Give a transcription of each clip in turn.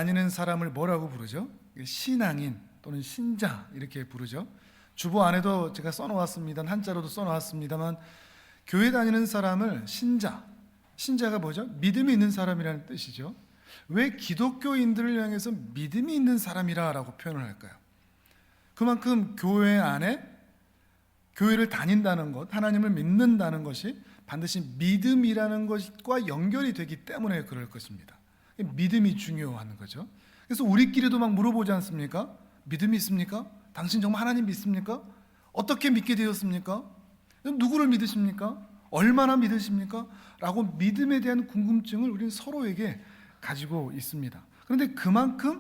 다니는 사람을 뭐라고 부르죠? 신앙인 또는 신자 이렇게 부르죠. 주보 안에도 제가 써놓았습니다. 한자로도 써놓았습니다만 교회 다니는 사람을 신자가 뭐죠? 믿음이 있는 사람이라는 뜻이죠. 왜 기독교인들을 향해서 믿음이 있는 사람이라고 표현을 할까요? 그만큼 교회 안에 교회를 다닌다는 것, 하나님을 믿는다는 것이 반드시 믿음이라는 것과 연결이 되기 때문에 그럴 것입니다. 믿음이 중요한 거죠. 그래서 우리끼리도 막 물어보지 않습니까? 믿음이 있습니까? 당신 정말 하나님 믿습니까? 어떻게 믿게 되었습니까? 누구를 믿으십니까? 얼마나 믿으십니까? 라고 믿음에 대한 궁금증을 우리는 서로에게 가지고 있습니다. 그런데 그만큼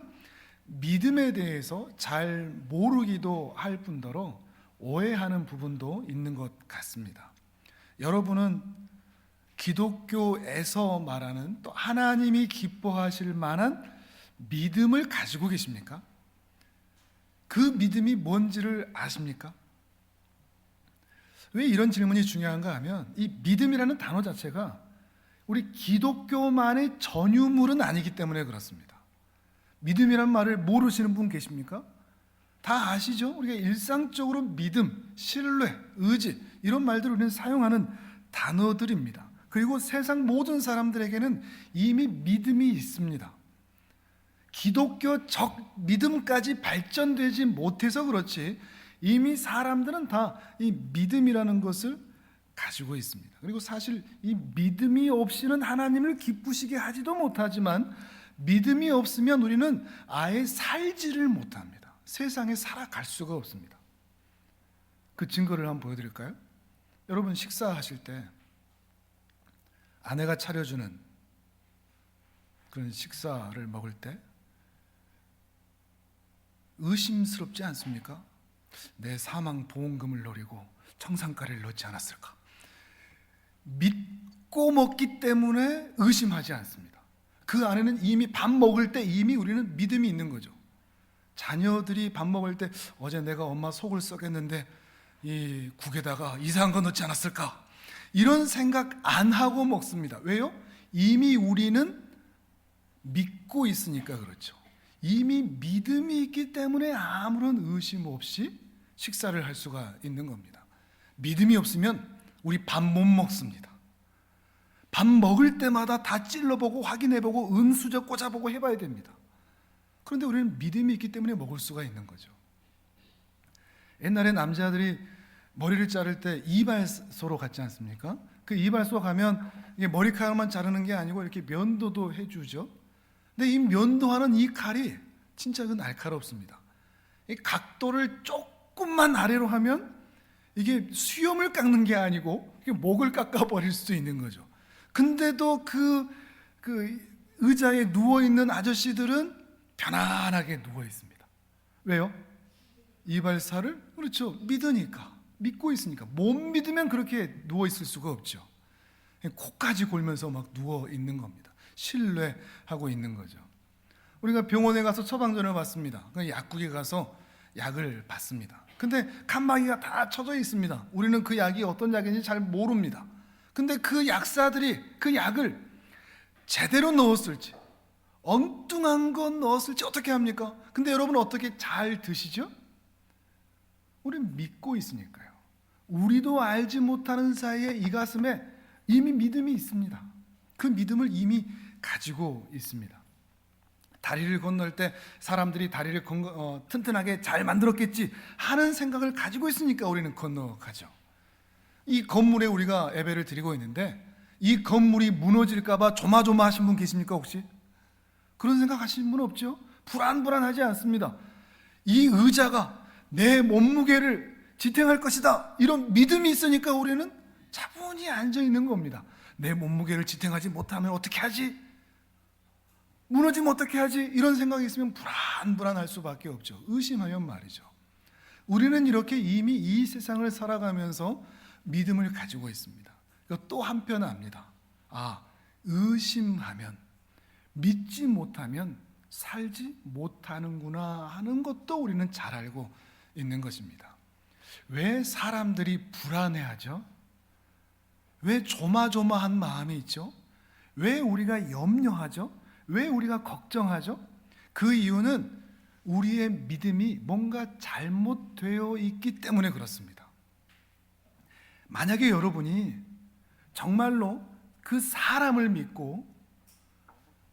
믿음에 대해서 잘 모르기도 할 뿐더러 오해하는 부분도 있는 것 같습니다. 여러분은 기독교에서 말하는 또 하나님이 기뻐하실 만한 믿음을 가지고 계십니까? 그 믿음이 뭔지를 아십니까? 왜 이런 질문이 중요한가 하면 이 믿음이라는 단어 자체가 우리 기독교만의 전유물은 아니기 때문에 그렇습니다. 믿음이란 말을 모르시는 분 계십니까? 다 아시죠? 우리가 일상적으로 믿음, 신뢰, 의지 이런 말들을 우리는 사용하는 단어들입니다. 그리고 세상 모든 사람들에게는 이미 믿음이 있습니다. 기독교적 믿음까지 발전되지 못해서 그렇지 이미 사람들은 다 이 믿음이라는 것을 가지고 있습니다. 그리고 사실 이 믿음이 없이는 하나님을 기쁘시게 하지도 못하지만 믿음이 없으면 우리는 아예 살지를 못합니다. 세상에 살아갈 수가 없습니다. 그 증거를 한번 보여드릴까요? 여러분 식사하실 때 아내가 차려주는 그런 식사를 먹을 때 의심스럽지 않습니까? 내 사망 보험금을 노리고 청산가리를 넣지 않았을까? 믿고 먹기 때문에 의심하지 않습니다. 그 안에는 이미 밥 먹을 때 이미 우리는 믿음이 있는 거죠. 자녀들이 밥 먹을 때 어제 내가 엄마 속을 썩였는데 이 국에다가 이상한 거 넣지 않았을까? 이런 생각 안 하고 먹습니다. 왜요? 이미 우리는 믿고 있으니까 그렇죠. 이미 믿음이 있기 때문에 아무런 의심 없이 식사를 할 수가 있는 겁니다. 믿음이 없으면 우리 밥 못 먹습니다. 밥 먹을 때마다 다 찔러보고 확인해보고 은수저 꽂아보고 해봐야 됩니다. 그런데 우리는 믿음이 있기 때문에 먹을 수가 있는 거죠. 옛날에 남자들이 머리를 자를 때 이발소로 갔지 않습니까? 그 이발소 가면 이게 머리카락만 자르는 게 아니고 이렇게 면도도 해주죠. 근데 이 면도하는 이 칼이 진짜 그 날카롭습니다. 이 각도를 조금만 아래로 하면 이게 수염을 깎는 게 아니고 이게 목을 깎아버릴 수도 있는 거죠. 근데도 그 의자에 누워있는 아저씨들은 편안하게 누워 있습니다. 왜요? 이발사를 그렇죠. 믿으니까, 믿고 있으니까. 못 믿으면 그렇게 누워 있을 수가 없죠. 코까지 골면서 막 누워 있는 겁니다. 신뢰하고 있는 거죠. 우리가 병원에 가서 처방전을 받습니다. 약국에 가서 약을 받습니다. 근데 칸막이가 다 쳐져 있습니다. 우리는 그 약이 어떤 약인지 잘 모릅니다. 근데 그 약사들이 그 약을 제대로 넣었을지 엉뚱한 건 넣었을지 어떻게 합니까? 근데 여러분 어떻게 잘 드시죠? 우리는 믿고 있으니까요. 우리도 알지 못하는 사이에 이 가슴에 이미 믿음이 있습니다. 그 믿음을 이미 가지고 있습니다. 다리를 건널 때 사람들이 다리를 튼튼하게 잘 만들었겠지 하는 생각을 가지고 있으니까 우리는 건너가죠. 이 건물에 우리가 예배를 드리고 있는데 이 건물이 무너질까 봐 조마조마하신 분 계십니까 혹시? 그런 생각 하시는 분 없죠? 불안불안하지 않습니다. 이 의자가 내 몸무게를 지탱할 것이다 이런 믿음이 있으니까 우리는 차분히 앉아있는 겁니다. 내 몸무게를 지탱하지 못하면 어떻게 하지? 무너지면 어떻게 하지? 이런 생각이 있으면 불안불안할 수밖에 없죠. 의심하면 말이죠. 우리는 이렇게 이미 이 세상을 살아가면서 믿음을 가지고 있습니다. 또 한편 압니다. 의심하면, 믿지 못하면 살지 못하는구나 하는 것도 우리는 잘 알고 있는 것입니다. 왜 사람들이 불안해하죠? 왜 조마조마한 마음이 있죠? 왜 우리가 염려하죠? 왜 우리가 걱정하죠? 그 이유는 우리의 믿음이 뭔가 잘못되어 있기 때문에 그렇습니다. 만약에 여러분이 정말로 그 사람을 믿고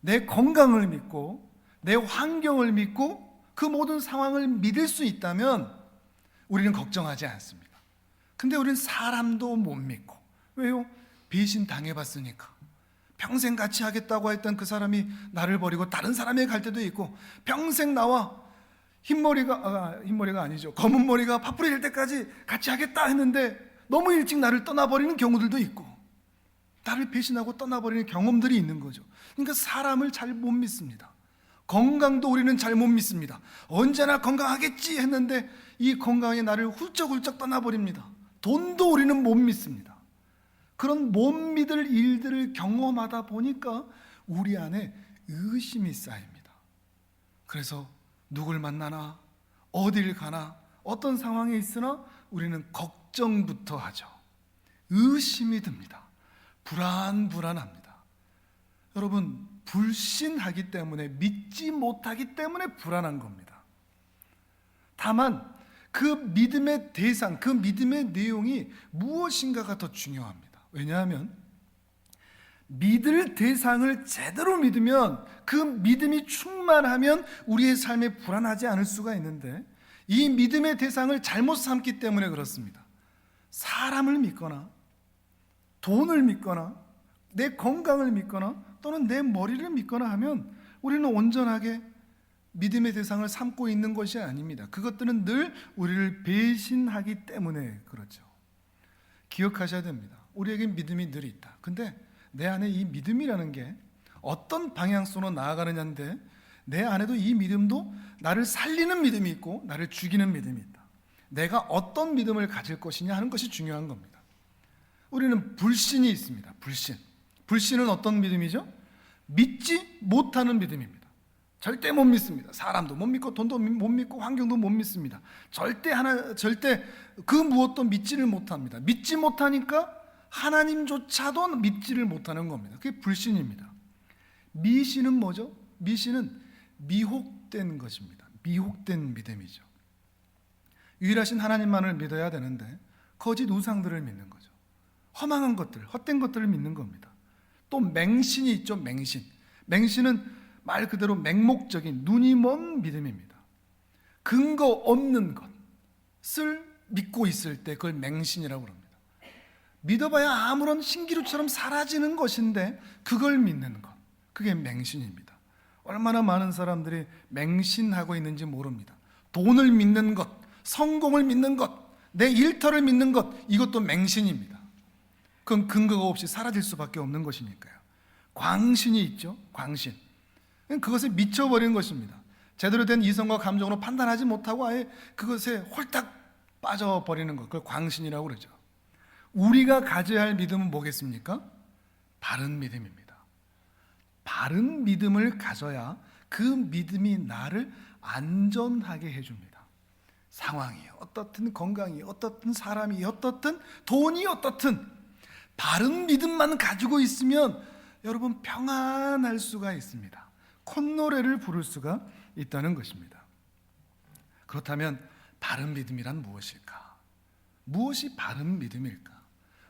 내 건강을 믿고 내 환경을 믿고 그 모든 상황을 믿을 수 있다면 우리는 걱정하지 않습니다. 근데 우리는 사람도 못 믿고, 왜요? 배신 당해봤으니까. 평생 같이 하겠다고 했던 그 사람이 나를 버리고 다른 사람에게 갈 때도 있고, 평생 나와 흰머리가 아니죠, 검은 머리가 파뿌리 될 때까지 같이 하겠다 했는데 너무 일찍 나를 떠나버리는 경우들도 있고, 나를 배신하고 떠나버리는 경험들이 있는 거죠. 그러니까 사람을 잘 못 믿습니다. 건강도 우리는 잘 못 믿습니다. 언제나 건강하겠지 했는데 이 건강이 나를 훌쩍훌쩍 떠나버립니다. 돈도 우리는 못 믿습니다. 그런 못 믿을 일들을 경험하다 보니까 우리 안에 의심이 쌓입니다. 그래서 누굴 만나나, 어딜 가나, 어떤 상황에 있으나 우리는 걱정부터 하죠. 의심이 듭니다. 불안합니다. 여러분, 불신하기 때문에, 믿지 못하기 때문에 불안한 겁니다. 다만 그 믿음의 대상, 그 믿음의 내용이 무엇인가가 더 중요합니다. 왜냐하면 믿을 대상을 제대로 믿으면, 그 믿음이 충만하면 우리의 삶에 불안하지 않을 수가 있는데, 이 믿음의 대상을 잘못 삼기 때문에 그렇습니다. 사람을 믿거나 돈을 믿거나 내 건강을 믿거나 또는 내 머리를 믿거나 하면 우리는 온전하게 믿음의 대상을 삼고 있는 것이 아닙니다. 그것들은 늘 우리를 배신하기 때문에 그렇죠. 기억하셔야 됩니다. 우리에게 믿음이 늘 있다. 근데 내 안에 이 믿음이라는 게 어떤 방향성으로 나아가느냐인데, 내 안에도 이 믿음도 나를 살리는 믿음이 있고 나를 죽이는 믿음이 있다. 내가 어떤 믿음을 가질 것이냐 하는 것이 중요한 겁니다. 우리는 불신이 있습니다. 불신은 어떤 믿음이죠? 믿지 못하는 믿음입니다. 절대 못 믿습니다. 사람도 못 믿고 돈도 못 믿고 환경도 못 믿습니다. 절대 그 무엇도 믿지를 못합니다. 믿지 못하니까 하나님조차도 믿지를 못하는 겁니다. 그게 불신입니다. 미신은 뭐죠? 미신은 미혹된 것입니다. 미혹된 믿음이죠. 유일하신 하나님만을 믿어야 되는데 거짓 우상들을 믿는 거죠. 허망한 것들, 헛된 것들을 믿는 겁니다. 또 맹신이 있죠. 맹신은 말 그대로 맹목적인, 눈이 먼 믿음입니다. 근거 없는 것을 믿고 있을 때 그걸 맹신이라고 합니다. 믿어봐야 아무런 신기루처럼 사라지는 것인데 그걸 믿는 것, 그게 맹신입니다. 얼마나 많은 사람들이 맹신하고 있는지 모릅니다. 돈을 믿는 것, 성공을 믿는 것, 내 일터를 믿는 것, 이것도 맹신입니다. 그건 근거가 없이 사라질 수밖에 없는 것이니까요. 광신이 있죠. 광신. 그것에 미쳐버린 것입니다. 제대로 된 이성과 감정으로 판단하지 못하고 아예 그것에 홀딱 빠져버리는 것, 그걸 광신이라고 그러죠. 우리가 가져야 할 믿음은 뭐겠습니까? 바른 믿음입니다. 바른 믿음을 가져야 그 믿음이 나를 안전하게 해줍니다. 상황이 어떻든, 건강이 어떻든, 사람이 어떻든, 돈이 어떻든 바른 믿음만 가지고 있으면 여러분 평안할 수가 있습니다. 콧노래를 부를 수가 있다는 것입니다. 그렇다면 바른 믿음이란 무엇일까? 무엇이 바른 믿음일까?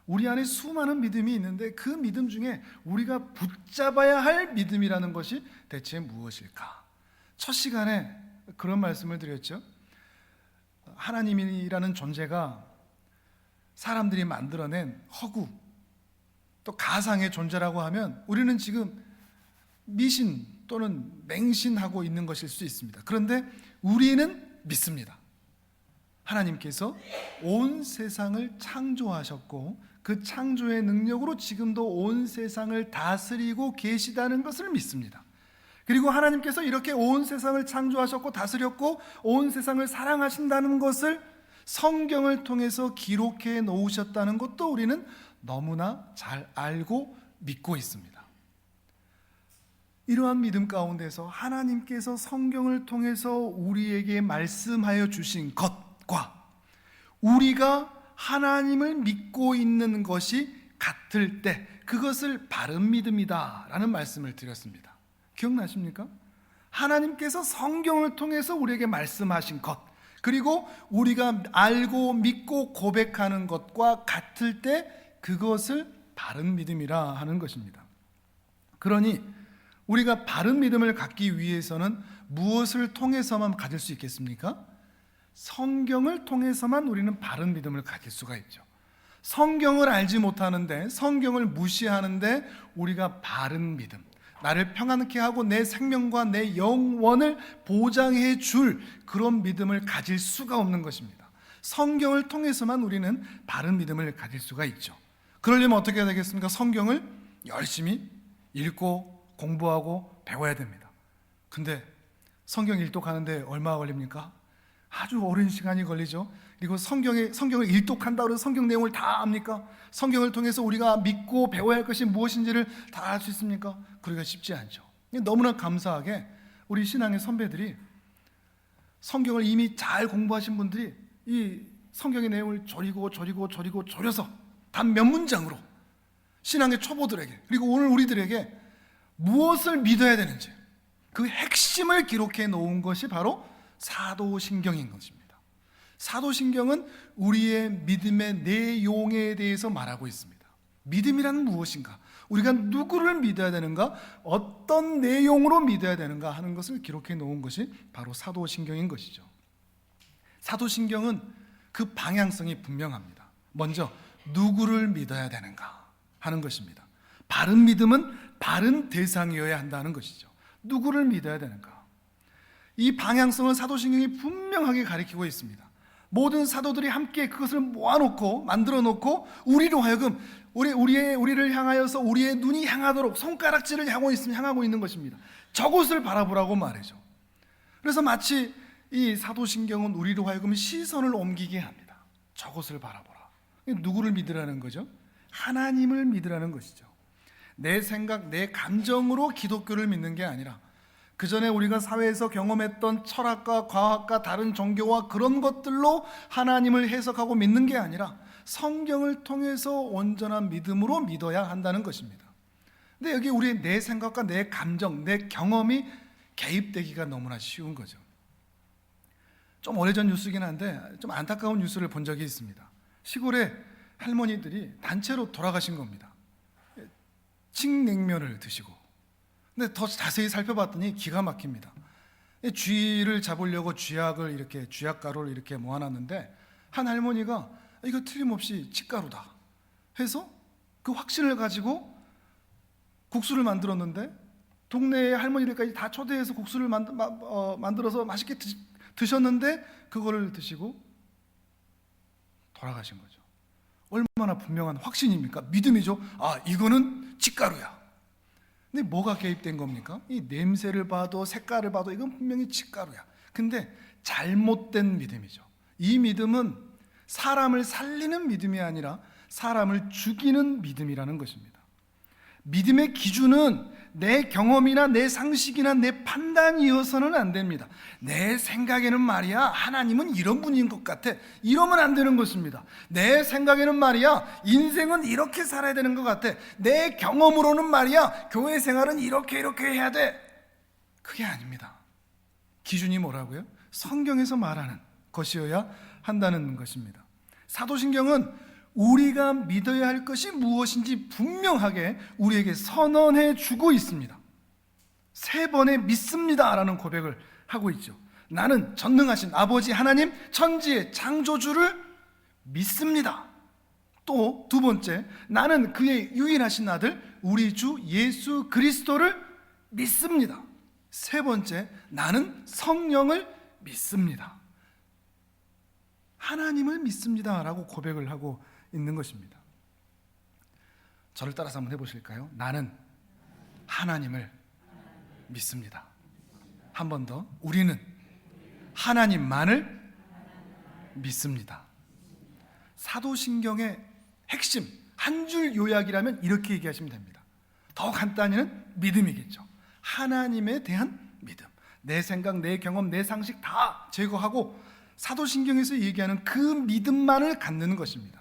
우리 안에 수많은 믿음이 있는데 그 믿음 중에 우리가 붙잡아야 할 믿음이라는 것이 대체 무엇일까? 첫 시간에 그런 말씀을 드렸죠. 하나님이라는 존재가 사람들이 만들어낸 허구, 또 가상의 존재라고 하면 우리는 지금 미신 또는 맹신하고 있는 것일 수 있습니다. 그런데 우리는 믿습니다. 하나님께서 온 세상을 창조하셨고 그 창조의 능력으로 지금도 온 세상을 다스리고 계시다는 것을 믿습니다. 그리고 하나님께서 이렇게 온 세상을 창조하셨고 다스렸고 온 세상을 사랑하신다는 것을 성경을 통해서 기록해 놓으셨다는 것도 우리는 너무나 잘 알고 믿고 있습니다. 이러한 믿음 가운데서 하나님께서 성경을 통해서 우리에게 말씀하여 주신 것과 우리가 하나님을 믿고 있는 것이 같을 때 그것을 바른 믿음이다 라는 말씀을 드렸습니다. 기억나십니까? 하나님께서 성경을 통해서 우리에게 말씀하신 것, 그리고 우리가 알고 믿고 고백하는 것과 같을 때 그것을 바른 믿음이라 하는 것입니다. 그러니 우리가 바른 믿음을 갖기 위해서는 무엇을 통해서만 가질 수 있겠습니까? 성경을 통해서만 우리는 바른 믿음을 가질 수가 있죠. 성경을 알지 못하는데, 성경을 무시하는데 우리가 바른 믿음, 나를 평안케 하고 내 생명과 내 영원을 보장해 줄 그런 믿음을 가질 수가 없는 것입니다. 성경을 통해서만 우리는 바른 믿음을 가질 수가 있죠. 그러려면 어떻게 해야 되겠습니까? 성경을 열심히 읽고 공부하고 배워야 됩니다. 근데 성경 일독하는데 얼마나 걸립니까? 아주 오랜 시간이 걸리죠. 그리고 성경을 일독한다고 해서 성경 내용을 다 압니까? 성경을 통해서 우리가 믿고 배워야 할 것이 무엇인지를 다 알 수 있습니까? 그러기가 쉽지 않죠. 너무나 감사하게 우리 신앙의 선배들이, 성경을 이미 잘 공부하신 분들이 이 성경의 내용을 졸여서 단 몇 문장으로 신앙의 초보들에게, 그리고 오늘 우리들에게 무엇을 믿어야 되는지 그 핵심을 기록해 놓은 것이 바로 사도신경인 것입니다. 사도신경은 우리의 믿음의 내용에 대해서 말하고 있습니다. 믿음이란 무엇인가? 우리가 누구를 믿어야 되는가? 어떤 내용으로 믿어야 되는가 하는 것을 기록해 놓은 것이 바로 사도신경인 것이죠. 사도신경은 그 방향성이 분명합니다. 먼저 누구를 믿어야 되는가 하는 것입니다. 바른 믿음은 바른 대상이어야 한다는 것이죠. 누구를 믿어야 되는가? 이 방향성을 사도신경이 분명하게 가리키고 있습니다. 모든 사도들이 함께 그것을 모아놓고 만들어 놓고 우리로 하여금 우리를 향하여서 우리의 눈이 향하도록 손가락질을 향하고 있는 것입니다. 저곳을 바라보라고 말이죠. 그래서 마치 이 사도신경은 우리로 하여금 시선을 옮기게 합니다. 저곳을 바라보라. 누구를 믿으라는 거죠? 하나님을 믿으라는 것이죠. 내 생각, 내 감정으로 기독교를 믿는 게 아니라 그 전에 우리가 사회에서 경험했던 철학과 과학과 다른 종교와 그런 것들로 하나님을 해석하고 믿는 게 아니라 성경을 통해서 온전한 믿음으로 믿어야 한다는 것입니다. 근데 여기 우리의 내 생각과 내 감정, 내 경험이 개입되기가 너무나 쉬운 거죠. 좀 오래전 뉴스긴 한데 좀 안타까운 뉴스를 본 적이 있습니다. 시골에 할머니들이 단체로 돌아가신 겁니다. 칡냉면을 드시고. 근데 더 자세히 살펴봤더니 기가 막힙니다. 쥐를 잡으려고 쥐약가루를 이렇게 모아놨는데 한 할머니가 이거 틀림없이 칡가루다 해서 그 확신을 가지고 국수를 만들었는데 동네의 할머니들까지 다 초대해서 국수를 만들어서 맛있게 드셨는데 그거를 드시고 돌아가신 거죠. 얼마나 분명한 확신입니까? 믿음이죠. 아, 이거는 칡가루야. 근데 뭐가 개입된 겁니까? 이 냄새를 봐도 색깔을 봐도 이건 분명히 칡가루야. 근데 잘못된 믿음이죠. 이 믿음은 사람을 살리는 믿음이 아니라 사람을 죽이는 믿음이라는 것입니다. 믿음의 기준은 내 경험이나 내 상식이나 내 판단이어서는 안 됩니다. 내 생각에는 말이야 하나님은 이런 분인 것 같아, 이러면 안 되는 것입니다. 내 생각에는 말이야 인생은 이렇게 살아야 되는 것 같아, 내 경험으로는 말이야 교회 생활은 이렇게 해야 돼. 그게 아닙니다. 기준이 뭐라고요? 성경에서 말하는 것이어야 한다는 것입니다. 사도신경은 우리가 믿어야 할 것이 무엇인지 분명하게 우리에게 선언해 주고 있습니다. 3번의 믿습니다라는 고백을 하고 있죠. 나는 전능하신 아버지 하나님 천지의 창조주를 믿습니다. 또 2번째, 나는 그의 유일하신 아들 우리 주 예수 그리스도를 믿습니다. 3번째, 나는 성령을 믿습니다. 하나님을 믿습니다라고 고백을 하고 있는 것입니다. 저를 따라서 한번 해보실까요? 나는 하나님을 믿습니다. 한 번 더. 우리는 하나님만을 믿습니다. 사도신경의 핵심, 한 줄 요약이라면 이렇게 얘기하시면 됩니다. 더 간단히는 믿음이겠죠. 하나님에 대한 믿음. 내 생각, 내 경험, 내 상식 다 제거하고 사도신경에서 얘기하는 그 믿음만을 갖는 것입니다.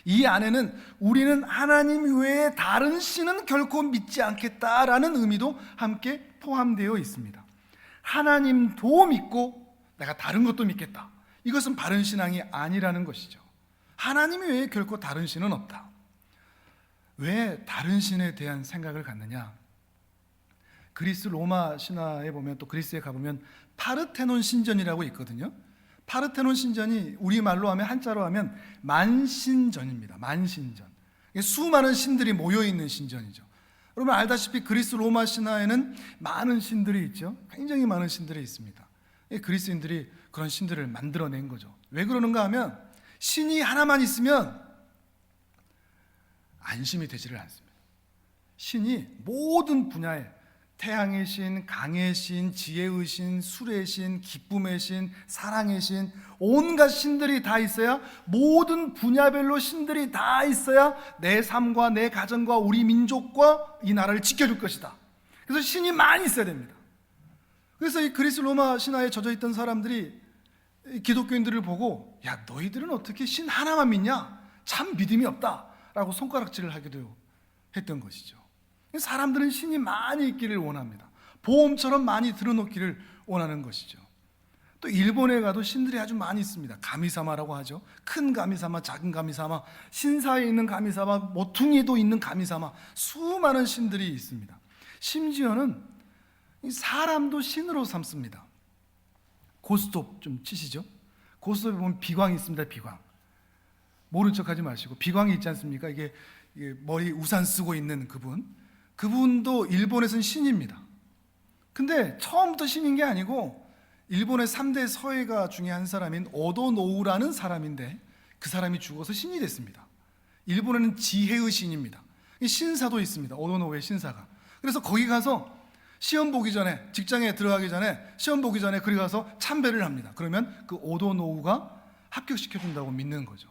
이 안에는 우리는 하나님 외에 다른 신은 결코 믿지 않겠다라는 의미도 함께 포함되어 있습니다. 하나님도 믿고 내가 다른 것도 믿겠다. 이것은 바른 신앙이 아니라는 것이죠. 하나님 외에 결코 다른 신은 없다. 왜 다른 신에 대한 생각을 갖느냐? 그리스 로마 신화에 보면, 또 그리스에 가보면 파르테논 신전이라고 있거든요. 파르테논 신전이 우리말로 하면, 한자로 하면 만신전입니다. 만신전. 수많은 신들이 모여있는 신전이죠. 여러분 알다시피 그리스 로마 신화에는 많은 신들이 있죠. 굉장히 많은 신들이 있습니다. 그리스인들이 그런 신들을 만들어낸 거죠. 왜 그러는가 하면 신이 하나만 있으면 안심이 되지를 않습니다. 신이 모든 분야에 태양의 신, 강의 신, 지혜의 신, 술의 신, 기쁨의 신, 사랑의 신, 온갖 신들이 다 있어야, 모든 분야별로 신들이 다 있어야 내 삶과 내 가정과 우리 민족과 이 나라를 지켜줄 것이다. 그래서 신이 많이 있어야 됩니다. 그래서 이 그리스 로마 신화에 젖어 있던 사람들이 기독교인들을 보고, 야, 너희들은 어떻게 신 하나만 믿냐? 참 믿음이 없다 라고 손가락질을 하기도 했던 것이죠. 사람들은 신이 많이 있기를 원합니다. 보험처럼 많이 들어놓기를 원하는 것이죠. 또 일본에 가도 신들이 아주 많이 있습니다. 가미사마라고 하죠. 큰 가미사마, 작은 가미사마, 신사에 있는 가미사마, 모퉁이도 있는 가미사마, 수많은 신들이 있습니다. 심지어는 사람도 신으로 삼습니다. 고스톱 좀 치시죠? 고스톱에 보면 비광이 있습니다. 비광. 모른 척하지 마시고, 비광이 있지 않습니까? 이게 머리 우산 쓰고 있는 그분도 일본에서는 신입니다. 근데 처음부터 신인 게 아니고 일본의 3대 서예가 중에 한 사람인 오도노우라는 사람인데, 그 사람이 죽어서 신이 됐습니다. 일본에는 지혜의 신입니다. 신사도 있습니다. 오도노우의 신사가. 그래서 거기 가서 시험 보기 전에, 직장에 들어가기 전에 시험 보기 전에 거기 가서 참배를 합니다. 그러면 그 오도노우가 합격시켜준다고 믿는 거죠.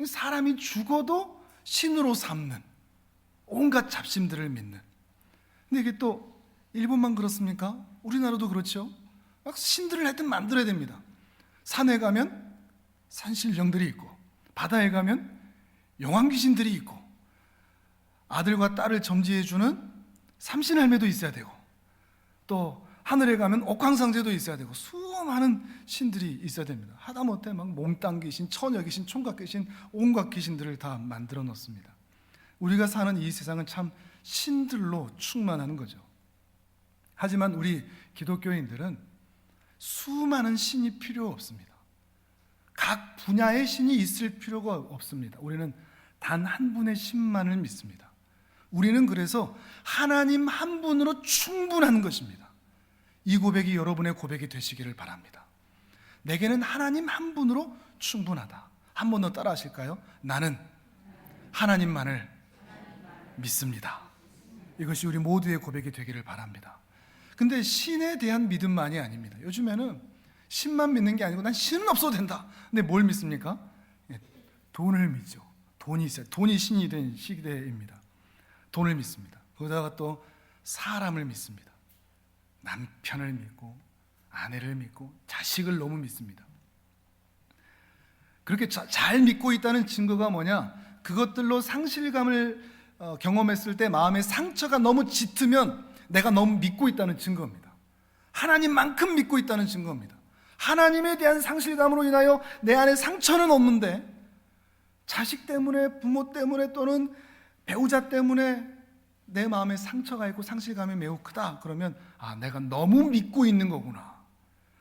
사람이 죽어도 신으로 삼는, 온갖 잡심들을 믿는. 근데 이게 또 일본만 그렇습니까? 우리나라도 그렇죠. 막 신들을 하여튼 만들어야 됩니다. 산에 가면 산신령들이 있고, 바다에 가면 용왕귀신들이 있고, 아들과 딸을 점지해주는 삼신할매도 있어야 되고, 또 하늘에 가면 옥황상제도 있어야 되고, 수많은 신들이 있어야 됩니다. 하다못해 막 몽땅 귀신, 처녀 귀신, 총각 귀신, 온갖 귀신들을 다 만들어 놓습니다. 우리가 사는 이 세상은 참 신들로 충만한 거죠. 하지만 우리 기독교인들은 수많은 신이 필요 없습니다. 각 분야의 신이 있을 필요가 없습니다. 우리는 단 한 분의 신만을 믿습니다. 우리는 그래서 하나님 한 분으로 충분한 것입니다. 이 고백이 여러분의 고백이 되시기를 바랍니다. 내게는 하나님 한 분으로 충분하다. 한 번 더 따라 하실까요? 나는 하나님만을 믿습니다. 이것이 우리 모두의 고백이 되기를 바랍니다. 근데 신에 대한 믿음만이 아닙니다. 요즘에는 신만 믿는 게 아니고, 난 신은 없어도 된다. 근데 뭘 믿습니까? 돈을 믿죠. 돈이 있어요. 돈이 신이 된 시대입니다. 돈을 믿습니다. 거기다가 또 사람을 믿습니다. 남편을 믿고, 아내를 믿고, 자식을 너무 믿습니다. 그렇게 잘 믿고 있다는 증거가 뭐냐? 그것들로 상실감을 경험했을 때 마음의 상처가 너무 짙으면 내가 너무 믿고 있다는 증거입니다. 하나님만큼 믿고 있다는 증거입니다. 하나님에 대한 상실감으로 인하여 내 안에 상처는 없는데, 자식 때문에, 부모 때문에, 또는 배우자 때문에 내 마음에 상처가 있고 상실감이 매우 크다. 그러면 내가 너무 믿고 있는 거구나,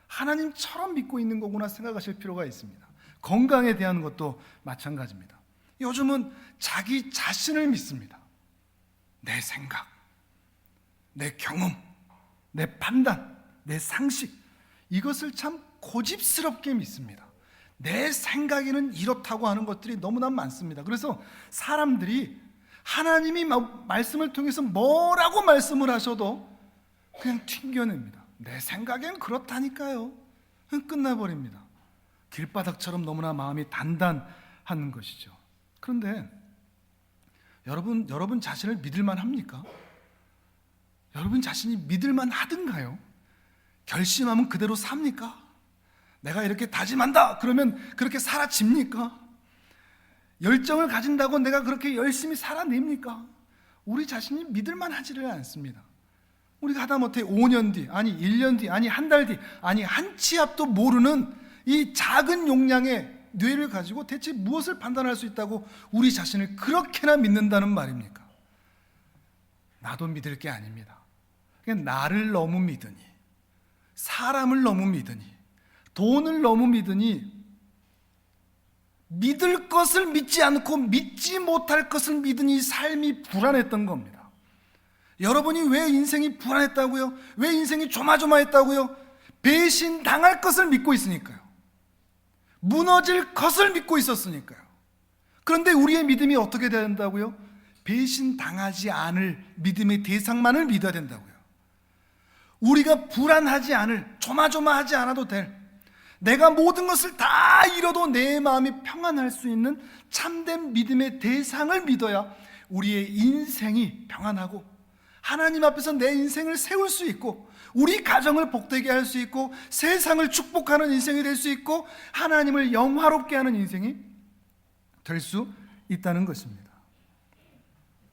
하나님처럼 믿고 있는 거구나 생각하실 필요가 있습니다. 건강에 대한 것도 마찬가지입니다. 요즘은 자기 자신을 믿습니다. 내 생각, 내 경험, 내 판단, 내 상식, 이것을 참 고집스럽게 믿습니다. 내 생각에는 이렇다고 하는 것들이 너무나 많습니다. 그래서 사람들이 하나님이 말씀을 통해서 뭐라고 말씀을 하셔도 그냥 튕겨냅니다. 내 생각엔 그렇다니까요. 끝나버립니다. 길바닥처럼 너무나 마음이 단단한 것이죠. 그런데 여러분 자신을 믿을만 합니까? 여러분 자신이 믿을만 하든가요? 결심하면 그대로 삽니까? 내가 이렇게 다짐한다 그러면 그렇게 사라집니까? 열정을 가진다고 내가 그렇게 열심히 살아냅니까? 우리 자신이 믿을만 하지를 않습니다. 우리가 하다못해 5년 뒤, 아니 1년 뒤, 아니 한 달 뒤, 아니 한 치 앞도 모르는 이 작은 용량의 뇌를 가지고 대체 무엇을 판단할 수 있다고 우리 자신을 그렇게나 믿는다는 말입니까? 나도 믿을 게 아닙니다. 그냥 나를 너무 믿으니, 사람을 너무 믿으니, 돈을 너무 믿으니 믿을 것을 믿지 않고 믿지 못할 것을 믿으니 삶이 불안했던 겁니다. 여러분이 왜 인생이 불안했다고요? 왜 인생이 조마조마했다고요? 배신당할 것을 믿고 있으니까요. 무너질 것을 믿고 있었으니까요. 그런데 우리의 믿음이 어떻게 된다고요? 배신당하지 않을 믿음의 대상만을 믿어야 된다고요. 우리가 불안하지 않을, 조마조마하지 않아도 될, 내가 모든 것을 다 잃어도 내 마음이 평안할 수 있는 참된 믿음의 대상을 믿어야 우리의 인생이 평안하고 하나님 앞에서 내 인생을 세울 수 있고, 우리 가정을 복되게 할 수 있고, 세상을 축복하는 인생이 될 수 있고, 하나님을 영화롭게 하는 인생이 될 수 있다는 것입니다.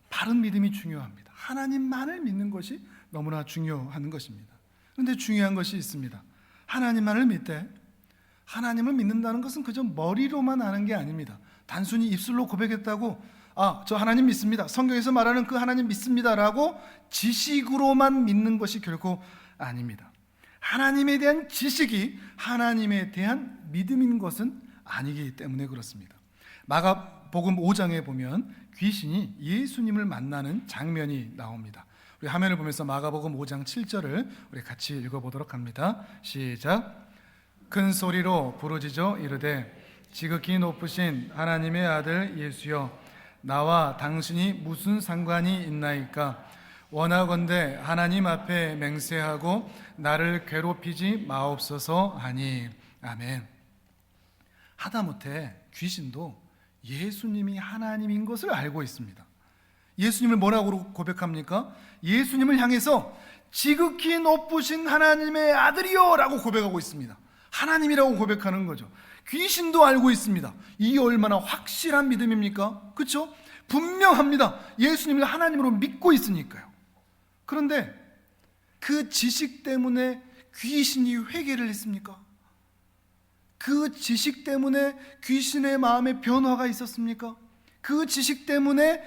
바른 믿음이 중요합니다. 하나님만을 믿는 것이 너무나 중요한 것입니다. 그런데 중요한 것이 있습니다. 하나님만을 믿되, 하나님을 믿는다는 것은 그저 머리로만 아는 게 아닙니다. 단순히 입술로 고백했다고 저 하나님 믿습니다, 성경에서 말하는 그 하나님 믿습니다라고 지식으로만 믿는 것이 결코 아닙니다. 하나님에 대한 지식이 하나님에 대한 믿음인 것은 아니기 때문에 그렇습니다. 마가복음 5장에 보면 귀신이 예수님을 만나는 장면이 나옵니다. 우리 화면을 보면서 마가복음 5장 7절을 우리 같이 읽어보도록 합니다. 시작. 큰 소리로 부르짖어 이르되 지극히 높으신 하나님의 아들 예수여, 나와 당신이 무슨 상관이 있나이까? 원하건대 하나님 앞에 맹세하고 나를 괴롭히지 마옵소서 하니. 아멘. 하다못해 귀신도 예수님이 하나님인 것을 알고 있습니다. 예수님을 뭐라고 고백합니까? 예수님을 향해서 지극히 높으신 하나님의 아들이요 라고 고백하고 있습니다. 하나님이라고 고백하는 거죠. 귀신도 알고 있습니다. 이게 얼마나 확실한 믿음입니까? 그렇죠? 분명합니다. 예수님을 하나님으로 믿고 있으니까요. 그런데 그 지식 때문에 귀신이 회개를 했습니까? 그 지식 때문에 귀신의 마음에 변화가 있었습니까? 그 지식 때문에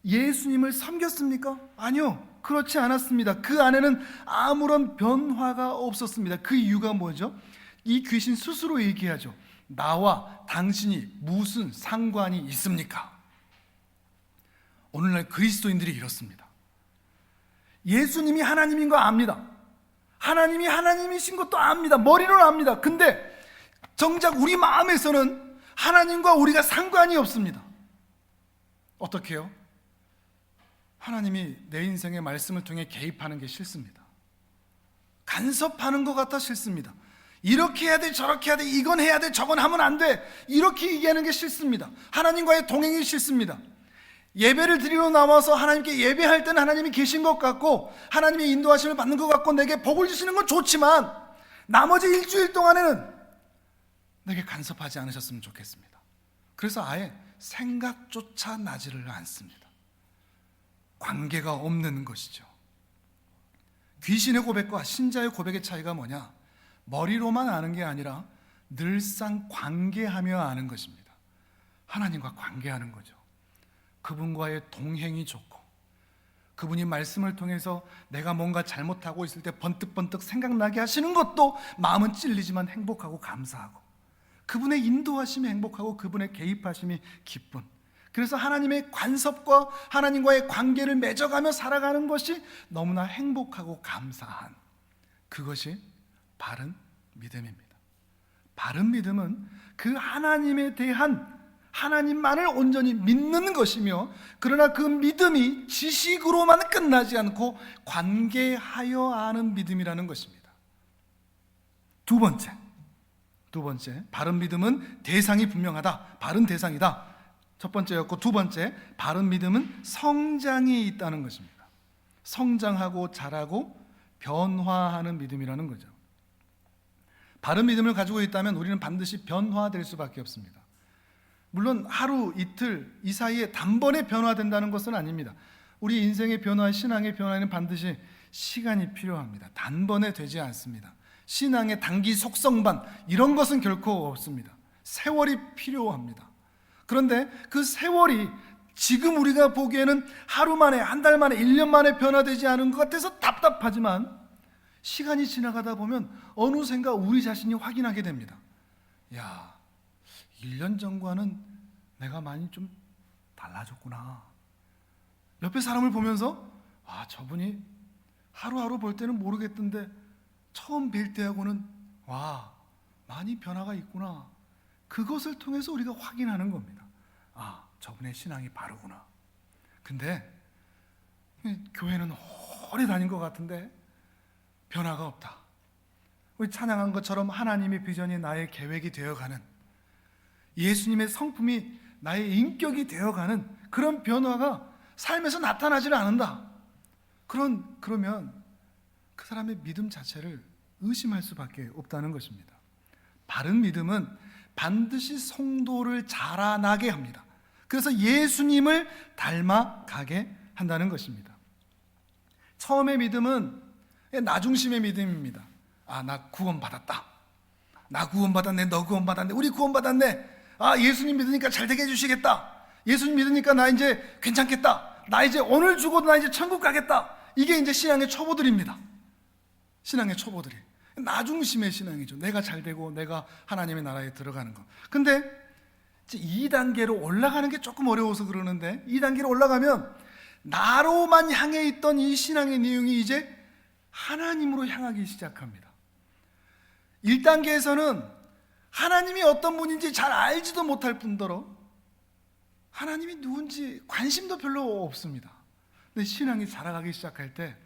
예수님을 섬겼습니까? 아니요, 그렇지 않았습니다. 그 안에는 아무런 변화가 없었습니다. 그 이유가 뭐죠? 이 귀신 스스로 얘기하죠. 나와 당신이 무슨 상관이 있습니까? 오늘날 그리스도인들이 이렇습니다. 예수님이 하나님인 거 압니다. 하나님이 하나님이신 것도 압니다. 머리로는 압니다. 근데 정작 우리 마음에서는 하나님과 우리가 상관이 없습니다. 어떻게 해요? 하나님이 내 인생의 말씀을 통해 개입하는 게 싫습니다. 간섭하는 것 같아 싫습니다. 이렇게 해야 돼, 저렇게 해야 돼, 이건 해야 돼, 저건 하면 안 돼, 이렇게 얘기하는 게 싫습니다. 하나님과의 동행이 싫습니다. 예배를 드리러 나와서 하나님께 예배할 때는 하나님이 계신 것 같고 하나님의 인도하심을 받는 것 같고 내게 복을 주시는 건 좋지만 나머지 일주일 동안에는 내게 간섭하지 않으셨으면 좋겠습니다. 그래서 아예 생각조차 나지를 않습니다. 관계가 없는 것이죠. 귀신의 고백과 신자의 고백의 차이가 뭐냐? 머리로만 아는 게 아니라 늘상 관계하며 아는 것입니다. 하나님과 관계하는 거죠. 그분과의 동행이 좋고 그분이 말씀을 통해서 내가 뭔가 잘못하고 있을 때 번뜩번뜩 생각나게 하시는 것도 마음은 찔리지만 행복하고 감사하고, 그분의 인도하심이 행복하고 그분의 개입하심이 기쁜, 그래서 하나님의 관섭과 하나님과의 관계를 맺어가며 살아가는 것이 너무나 행복하고 감사한, 그것이 바른 믿음입니다. 바른 믿음은 그 하나님에 대한 하나님만을 온전히 믿는 것이며, 그러나 그 믿음이 지식으로만 끝나지 않고 관계하여 아는 믿음이라는 것입니다. 두 번째, 바른 믿음은 대상이 분명하다, 바른 대상이다. 첫 번째였고, 두 번째, 바른 믿음은 성장이 있다는 것입니다. 성장하고 자라고 변화하는 믿음이라는 거죠. 바른 믿음을 가지고 있다면 우리는 반드시 변화될 수밖에 없습니다. 물론 하루 이틀 이 사이에 단번에 변화된다는 것은 아닙니다. 우리 인생의 변화, 신앙의 변화는 반드시 시간이 필요합니다. 단번에 되지 않습니다. 신앙의 단기 속성반 이런 것은 결코 없습니다. 세월이 필요합니다. 그런데 그 세월이 지금 우리가 보기에는 하루 만에, 한 달 만에, 1년 만에 변화되지 않은 것 같아서 답답하지만 시간이 지나가다 보면 어느샌가 우리 자신이 확인하게 됩니다. 야, 1년 전과는 내가 많이 좀 달라졌구나. 옆에 사람을 보면서 저분이 하루하루 볼 때는 모르겠던데 처음 뵐 때하고는 많이 변화가 있구나. 그것을 통해서 우리가 확인하는 겁니다. 저분의 신앙이 바르구나. 근데 교회는 오래 다닌 것 같은데 변화가 없다. 우리 찬양한 것처럼 하나님의 비전이 나의 계획이 되어가는, 예수님의 성품이 나의 인격이 되어가는 그런 변화가 삶에서 나타나지는 않는다. 그러면 그 사람의 믿음 자체를 의심할 수밖에 없다는 것입니다. 바른 믿음은 반드시 성도를 자라나게 합니다. 그래서 예수님을 닮아가게 한다는 것입니다. 처음의 믿음은 나 중심의 믿음입니다. 나 구원받았다. 나 구원받았네. 너 구원받았네. 우리 구원받았네. 예수님 믿으니까 잘 되게 해주시겠다. 예수님 믿으니까 나 이제 괜찮겠다. 나 이제 오늘 죽어도 나 이제 천국 가겠다. 이게 이제 신앙의 초보들입니다. 신앙의 초보들이 나 중심의 신앙이죠. 내가 잘 되고 내가 하나님의 나라에 들어가는 것. 근데 2단계로 올라가는 게 조금 어려워서 그러는데, 2단계로 올라가면 나로만 향해 있던 이 신앙의 내용이 이제 하나님으로 향하기 시작합니다. 1단계에서는 하나님이 어떤 분인지 잘 알지도 못할 뿐더러 하나님이 누군지 관심도 별로 없습니다. 근데 신앙이 자라가기 시작할 때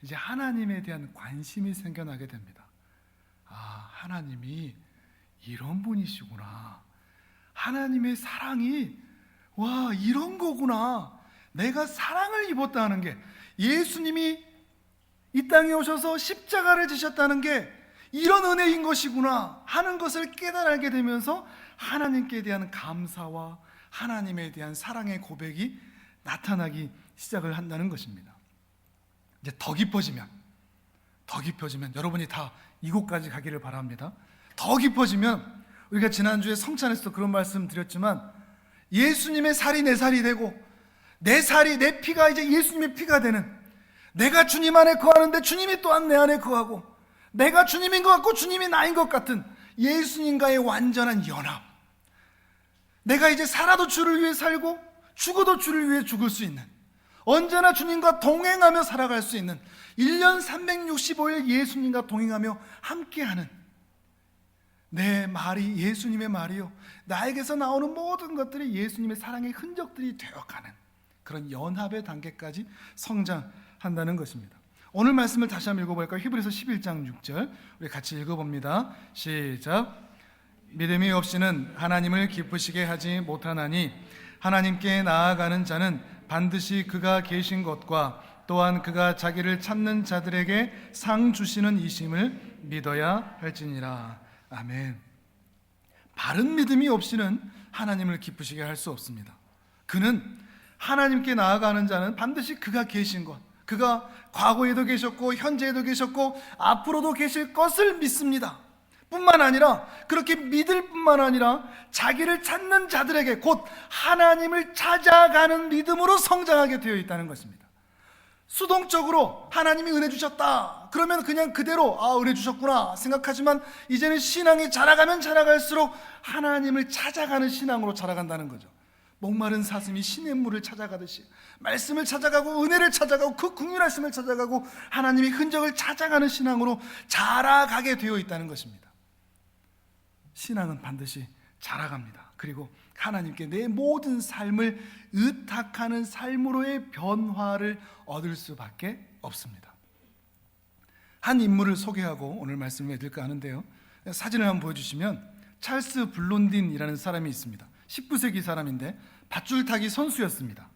이제 하나님에 대한 관심이 생겨나게 됩니다. 하나님이 이런 분이시구나. 하나님의 사랑이 이런 거구나. 내가 사랑을 입었다는 게, 예수님이 이 땅에 오셔서 십자가를 지셨다는 게 이런 은혜인 것이구나 하는 것을 깨달게 되면서 하나님께 대한 감사와 하나님에 대한 사랑의 고백이 나타나기 시작을 한다는 것입니다. 이제 더 깊어지면 여러분이 다 이곳까지 가기를 바랍니다. 더 깊어지면 우리가 지난주에 성찬에서도 그런 말씀 드렸지만, 예수님의 살이 내 살이 되고 내 살이, 내 피가 이제 예수님의 피가 되는, 내가 주님 안에 거하는데 주님이 또한 내 안에 거하고, 내가 주님인 것 같고 주님이 나인 것 같은 예수님과의 완전한 연합. 내가 이제 살아도 주를 위해 살고 죽어도 주를 위해 죽을 수 있는, 언제나 주님과 동행하며 살아갈 수 있는, 1년 365일 예수님과 동행하며 함께하는, 내 말이 예수님의 말이요, 나에게서 나오는 모든 것들이 예수님의 사랑의 흔적들이 되어가는 그런 연합의 단계까지 성장한다는 것입니다. 오늘 말씀을 다시 한번 읽어볼까요? 히브리서 11장 6절 우리 같이 읽어봅니다. 시작. 믿음이 없이는 하나님을 기쁘시게 하지 못하나니 하나님께 나아가는 자는 반드시 그가 계신 것과 또한 그가 자기를 찾는 자들에게 상 주시는 이심을 믿어야 할지니라. 아멘. 바른 믿음이 없이는 하나님을 기쁘시게 할 수 없습니다. 그는 하나님께 나아가는 자는 반드시 그가 계신 것, 그가 과거에도 계셨고 현재에도 계셨고 앞으로도 계실 것을 믿습니다. 뿐만 아니라, 그렇게 믿을 뿐만 아니라 자기를 찾는 자들에게, 곧 하나님을 찾아가는 믿음으로 성장하게 되어 있다는 것입니다. 수동적으로 하나님이 은혜 주셨다 그러면 그냥 그대로 은혜 주셨구나 생각하지만, 이제는 신앙이 자라가면 자라갈수록 하나님을 찾아가는 신앙으로 자라간다는 거죠. 목마른 사슴이 시냇물을 찾아가듯이 말씀을 찾아가고 은혜를 찾아가고 그 긍휼하심을 찾아가고 하나님의 흔적을 찾아가는 신앙으로 자라가게 되어 있다는 것입니다. 신앙은 반드시 자라갑니다. 그리고 하나님께 내 모든 삶을 의탁하는 삶으로의 변화를 얻을 수밖에 없습니다. 한 인물을 소개하고 오늘 말씀을 드릴까 하는데요, 사진을 한번 보여주시면 찰스 블론딘이라는 사람이 있습니다. 19세기 사람인데 밧줄타기 선수였습니다.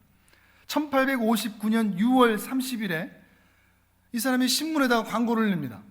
1859년 6월 30일에 이 사람이 신문에다가 광고를 냅니다.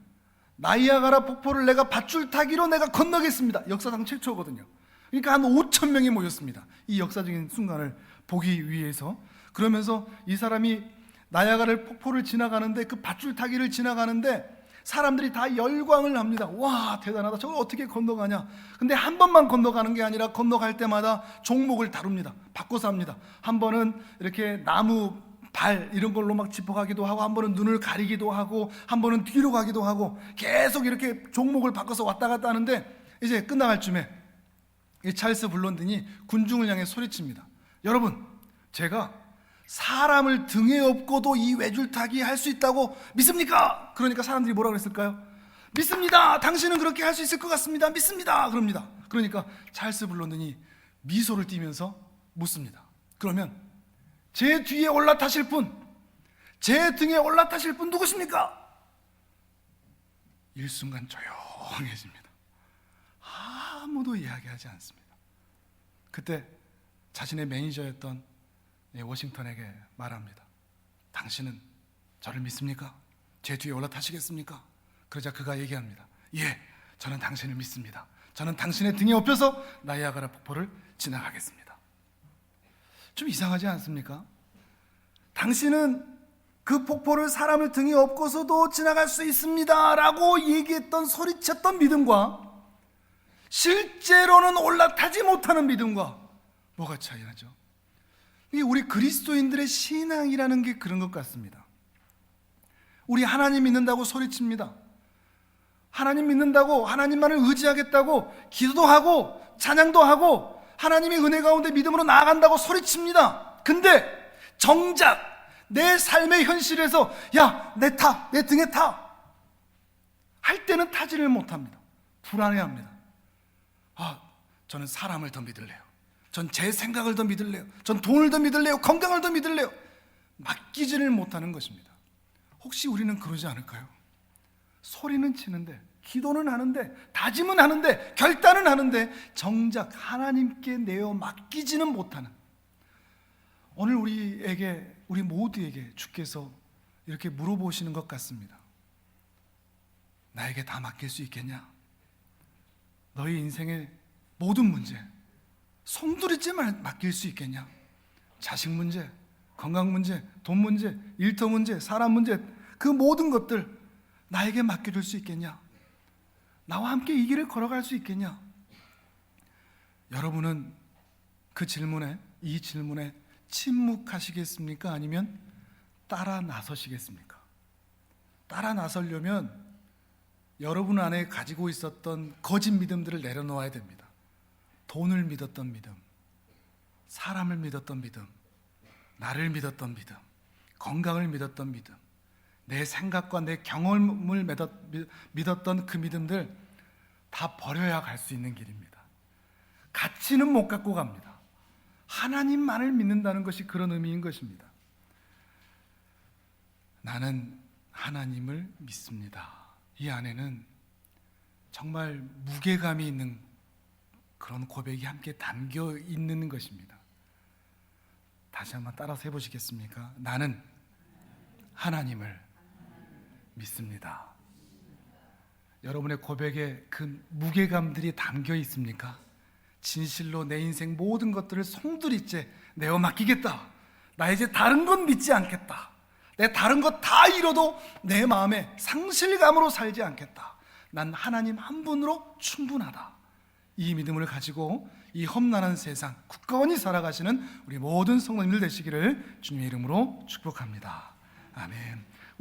나이아가라 폭포를 내가 밧줄타기로 내가 건너겠습니다. 역사상 최초거든요. 그러니까 한 5천 명이 모였습니다. 이 역사적인 순간을 보기 위해서. 그러면서 이 사람이 나야가라 폭포를 지나가는데, 그 밧줄타기를 지나가는데 사람들이 다 열광을 합니다. 와, 대단하다. 저걸 어떻게 건너가냐. 근데 한 번만 건너가는 게 아니라 건너갈 때마다 종목을 다룹니다. 바꿔서 합니다. 한 번은 이렇게 나무 발 이런 걸로 막 짚어가기도 하고, 한 번은 눈을 가리기도 하고, 한 번은 뒤로 가기도 하고, 계속 이렇게 종목을 바꿔서 왔다 갔다 하는데, 이제 끝나갈 쯤에 이 찰스 블론든이 군중을 향해 소리칩니다. 여러분, 제가 사람을 등에 업고도 이 외줄타기 할 수 있다고 믿습니까? 그러니까 사람들이 뭐라 그랬을까요? 믿습니다. 당신은 그렇게 할 수 있을 것 같습니다. 믿습니다. 그럽니다. 그러니까 찰스 블론든이 미소를 띠면서 묻습니다. 그러면 제 뒤에 올라타실 분, 제 등에 올라타실 분 누구십니까? 일순간 조용해집니다. 아무도 이야기하지 않습니다. 그때 자신의 매니저였던 워싱턴에게 말합니다. 당신은 저를 믿습니까? 제 뒤에 올라타시겠습니까? 그러자 그가 얘기합니다. 예, 저는 당신을 믿습니다. 저는 당신의 등에 업혀서 나이아가라 폭포를 지나가겠습니다. 좀 이상하지 않습니까? 당신은 그 폭포를 사람을 등에 업고서도 지나갈 수 있습니다 라고 얘기했던, 소리쳤던 믿음과 실제로는 올라타지 못하는 믿음과 뭐가 차이나죠? 이 우리 그리스도인들의 신앙이라는 게 그런 것 같습니다. 우리 하나님 믿는다고 소리칩니다. 하나님 믿는다고, 하나님만을 의지하겠다고 기도도 하고 찬양도 하고 하나님의 은혜 가운데 믿음으로 나아간다고 소리칩니다. 근데 정작 내 삶의 현실에서 야, 내 등에 타! 할 때는 타지를 못합니다. 불안해합니다. 저는 사람을 더 믿을래요. 전 제 생각을 더 믿을래요. 전 돈을 더 믿을래요. 건강을 더 믿을래요. 맡기지를 못하는 것입니다. 혹시 우리는 그러지 않을까요? 소리는 치는데, 기도는 하는데, 다짐은 하는데, 결단은 하는데 정작 하나님께 내어 맡기지는 못하는, 오늘 우리 모두에게 주께서 이렇게 물어보시는 것 같습니다. 나에게 다 맡길 수 있겠냐? 너희 인생의 모든 문제, 송두리째 맡길 수 있겠냐? 자식 문제, 건강 문제, 돈 문제, 일터 문제, 사람 문제, 그 모든 것들 나에게 맡겨줄 수 있겠냐? 나와 함께 이 길을 걸어갈 수 있겠냐? 여러분은 이 질문에 침묵하시겠습니까? 아니면 따라 나서시겠습니까? 따라 나서려면 여러분 안에 가지고 있었던 거짓 믿음들을 내려놓아야 됩니다. 돈을 믿었던 믿음, 사람을 믿었던 믿음, 나를 믿었던 믿음, 건강을 믿었던 믿음, 내 생각과 내 경험을 믿었던 그 믿음들 다 버려야 갈 수 있는 길입니다. 가치는 못 갖고 갑니다. 하나님만을 믿는다는 것이 그런 의미인 것입니다. 나는 하나님을 믿습니다. 이 안에는 정말 무게감이 있는 그런 고백이 함께 담겨 있는 것입니다. 다시 한번 따라서 해보시겠습니까? 나는 하나님을 믿습니다. 여러분의 고백에 그 무게감들이 담겨 있습니까? 진실로 내 인생 모든 것들을 송두리째 내어 맡기겠다. 나 이제 다른 건 믿지 않겠다. 내 다른 것 다 잃어도 내 마음에 상실감으로 살지 않겠다. 난 하나님 한 분으로 충분하다. 이 믿음을 가지고 이 험난한 세상 굳건히 살아가시는 우리 모든 성도님들 되시기를 주님의 이름으로 축복합니다. 아멘.